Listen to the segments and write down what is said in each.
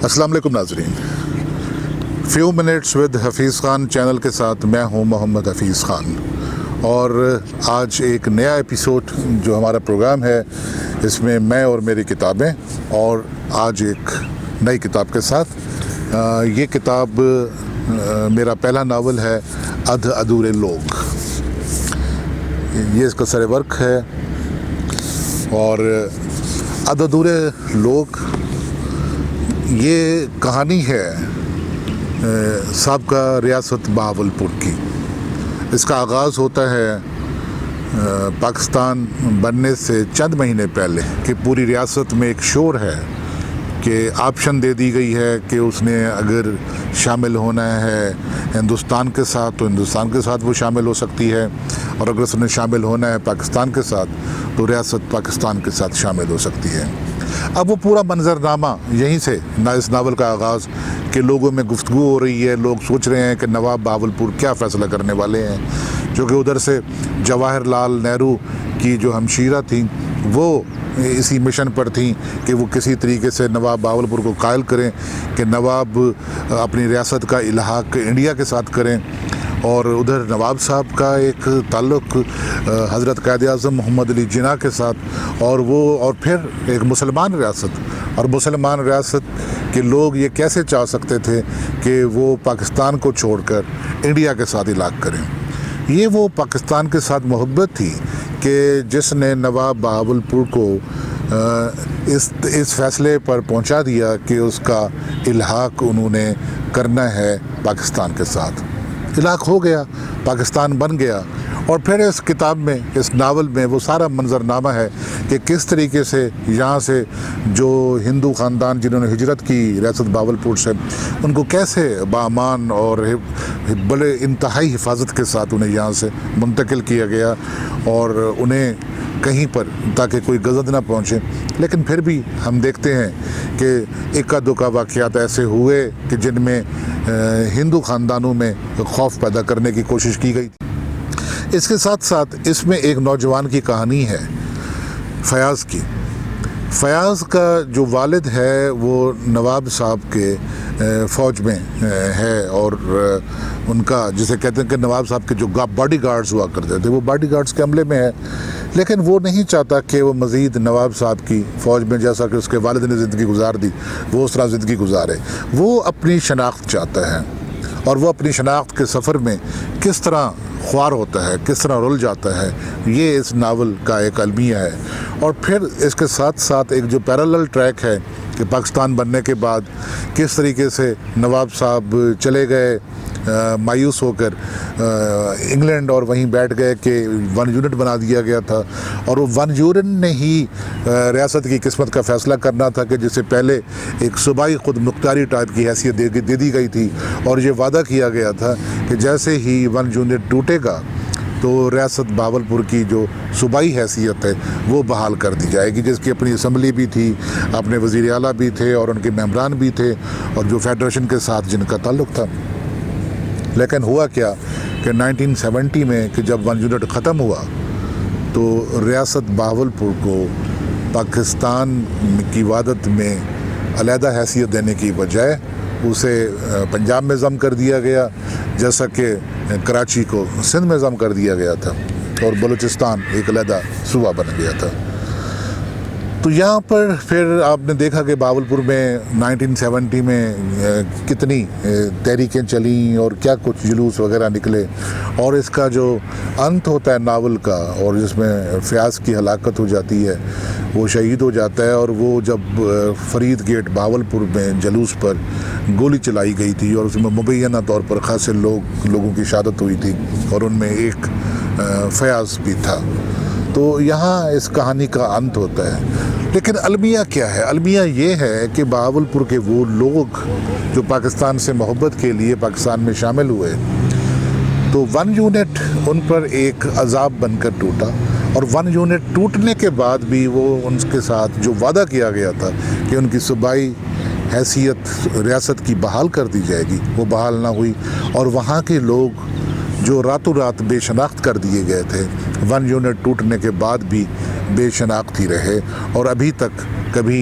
अस्सलाम वालेकुम नाज़रीन। Few minutes with Hafeez Khan channel के साथ मैं हूं मोहम्मद हफ़ीज़ ख़ान, और आज एक नया एपिसोड जो हमारा प्रोग्राम है इसमें मैं और मेरी किताबें, और आज एक नई किताब के साथ। ये किताब मेरा पहला नावल है अध अधूरे लोग। ये इसका सर वर्क है, और अध अधूरे लोग ये कहानी है साबका रियासत बहावलपुर की। इसका आगाज़ होता है पाकिस्तान बनने से चंद महीने पहले कि पूरी रियासत में एक शोर है कि ऑप्शन दे दी गई है कि उसने अगर शामिल होना है हिंदुस्तान के साथ तो हिंदुस्तान के साथ वो शामिल हो सकती है, और अगर उसने शामिल होना है पाकिस्तान के साथ तो रियासत पाकिस्तान के साथ शामिल हो सकती है। अब वो पूरा मंजरनामा यहीं से इस नावल का आगाज़ कि लोगों में गुफ्तगू हो रही है, लोग सोच रहे हैं कि नवाब बहावलपुर क्या फ़ैसला करने वाले हैं, जो कि उधर से जवाहरलाल नेहरू की जो हमशीरा थी वो इसी मिशन पर थी कि वो किसी तरीके से नवाब बहावलपुर को कायल करें कि नवाब अपनी रियासत का इल्हाक इंडिया के साथ करें। और उधर नवाब साहब का एक ताल्लुक़ हज़रत क़ायद-ए-आज़म मोहम्मद अली जिन्ना के साथ, और फिर एक मुसलमान रियासत, और मुसलमान रियासत के लोग ये कैसे चाह सकते थे कि वो पाकिस्तान को छोड़कर इंडिया के साथ इलाक़ करें। ये वो पाकिस्तान के साथ मोहब्बत थी कि जिसने नवाब बहावलपुर को इस फ़ैसले पर पहुंचा दिया कि उसका इल्हाक उन्होंने करना है पाकिस्तान के साथ। इलाक़ हो गया, पाकिस्तान बन गया। और फिर इस किताब में, इस नावल में वो सारा मंजरनामा है कि किस तरीके से यहाँ से जो हिंदू ख़ानदान जिन्होंने हिजरत की रियासत बहावलपुर से, उनको कैसे बामान और बड़े इंतहाई हिफाजत के साथ उन्हें यहाँ से मुंतकिल किया गया, और उन्हें कहीं पर ताकि कोई गज़द ना पहुँचे। लेकिन फिर भी हम देखते हैं कि इक्का दुक्का वाक़यात ऐसे हुए कि जिनमें हिंदू ख़ानदानों में खौफ पैदा करने की कोशिश की गई। इसके साथ साथ इसमें एक नौजवान की कहानी है, फ़याज़ की। फ़याज़ का जो वालिद है वो नवाब साहब के फ़ौज में है, और उनका जिसे कहते हैं कि नवाब साहब के जो बॉडी गार्ड्स हुआ करते थे वो बॉडी गार्ड्स के अमले में है। लेकिन वो नहीं चाहता कि वो मज़ीद नवाब साहब की फ़ौज में, जैसा कि उसके वालिद ने ज़िंदगी गुजार दी, वो उस तरह ज़िंदगी गुजारे। वो अपनी शनाख्त चाहता है, और वो अपनी शनाख्त के सफ़र में किस तरह ख्वार होता है, किस तरह रुल जाता है, ये इस नावल का एक अलमिया है। और फिर इसके साथ साथ एक जो पैरेलल ट्रैक है कि पाकिस्तान बनने के बाद किस तरीके से नवाब साहब चले गए मायूस होकर इंग्लैंड, और वहीं बैठ गए कि वन यूनिट बना दिया गया था, और वो वन यूनिट ने ही रियासत की किस्मत का फ़ैसला करना था कि जिससे पहले एक सूबाई खुद मुख्तारी टाइप की हैसियत दे दी गई थी, और ये वादा किया गया था कि जैसे ही वन यूनिट टूटेगा तो रियासत बहावलपुर की जो सूबाई हैसियत है वो बहाल कर दी जाएगी, जिसकी अपनी असम्बली भी थी, अपने वज़ीर आला भी थे, और उनके मेम्बरान भी थे, और जो फेडरेशन के साथ जिनका ताल्लुक़ था। लेकिन हुआ क्या कि 1970 में कि जब वन यूनिट ख़त्म हुआ तो रियासत बहावलपुर को पाकिस्तान की वादत में अलहदा हैसियत देने की बजाय उसे पंजाब में ज़म कर दिया गया, जैसा कि कराची को सिंध में ज़म कर दिया गया था, और बलूचिस्तान एक अलहदा सूबा बन गया था। तो यहाँ पर फिर आपने देखा कि बहावलपुर में 1970 में कितनी तहरीकें चलीं और क्या कुछ जुलूस वगैरह निकले, और इसका जो अंत होता है नावल का, और जिसमें फ़याज़ की हलाकत हो जाती है, वो शहीद हो जाता है। और वो जब फरीद गेट बहावलपुर में जलूस पर गोली चलाई गई थी, और उसमें मुबैना तौर पर ख़ासे लोगों की शहादत हुई थी, और उनमें एक फ़याज़ भी था। तो यहाँ इस कहानी का अंत होता है। लेकिन अलमिया क्या है? अलमिया ये है कि बहावलपुर के वो लोग जो पाकिस्तान से मोहब्बत के लिए पाकिस्तान में शामिल हुए, तो वन यूनिट उन पर एक अज़ाब बनकर टूटा, और वन यूनिट टूटने के बाद भी वो उनके साथ जो वादा किया गया था कि उनकी सूबाई हैसियत रियासत की बहाल कर दी जाएगी, वो बहाल ना हुई। और वहाँ के लोग جو راتوں رات بے شناخت کر دیے گئے تھے، 1 یونٹ ٹوٹنے کے بعد بھی بے شناخت ہی رہے، اور ابھی تک کبھی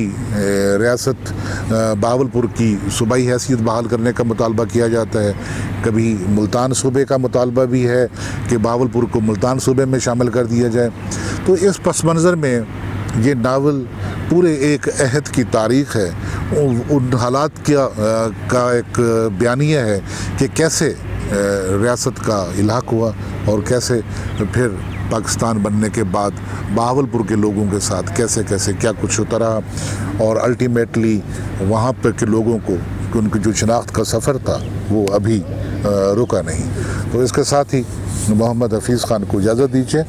ریاست بہاولپور کی صوبائی حیثیت بحال کرنے کا مطالبہ کیا جاتا ہے، کبھی ملتان صوبے کا مطالبہ بھی ہے کہ بہاولپور کو ملتان صوبے میں شامل کر دیا جائے۔ تو اس پس منظر میں یہ ناول پورے ایک عہد کی تاریخ ہے، ان حالات کا ایک بیانیہ ہے کہ کیسے ریاست کا الحاق ہوا اور کیسے پھر پاکستان بننے کے بعد بہاولپور کے لوگوں کے ساتھ کیسے کیسے کیا کچھ ہوتا رہا، اور الٹیمیٹلی وہاں پہ کے لوگوں کو ان کی جو شناخت کا سفر تھا وہ ابھی رکا نہیں۔ تو اس کے ساتھ ہی محمد حفیظ خان کو اجازت دیجیے،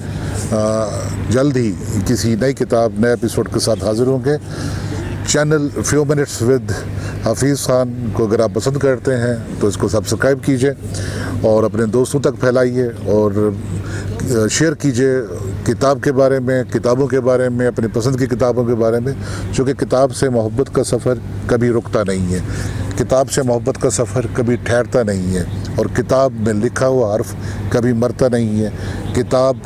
جلد ہی کسی نئی کتاب نئے ایپیسوڈ کے ساتھ حاضر ہوں گے۔ Channel few minutes with Hafeez Khan کو اگر آپ پسند کرتے ہیں تو اس کو سبسکرائب کیجیے اور اپنے دوستوں تک پھیلائیے، اور شیئر کیجیے کتاب کے بارے میں، کتابوں کے بارے میں، اپنی پسند کی کتابوں کے بارے میں، چونکہ کتاب سے محبت کا سفر کبھی رکتا نہیں ہے، کتاب سے محبت کا سفر کبھی ٹھہرتا نہیں ہے، اور کتاب میں لکھا ہوا حرف کبھی مرتا نہیں ہے۔ کتاب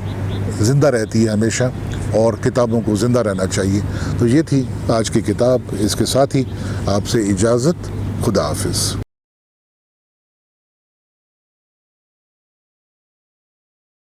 زندہ رہتی ہے ہمیشہ، اور کتابوں کو زندہ رہنا چاہیے۔ تو یہ تھی آج کی کتاب، اس کے ساتھ ہی آپ سے اجازت، خدا حافظ۔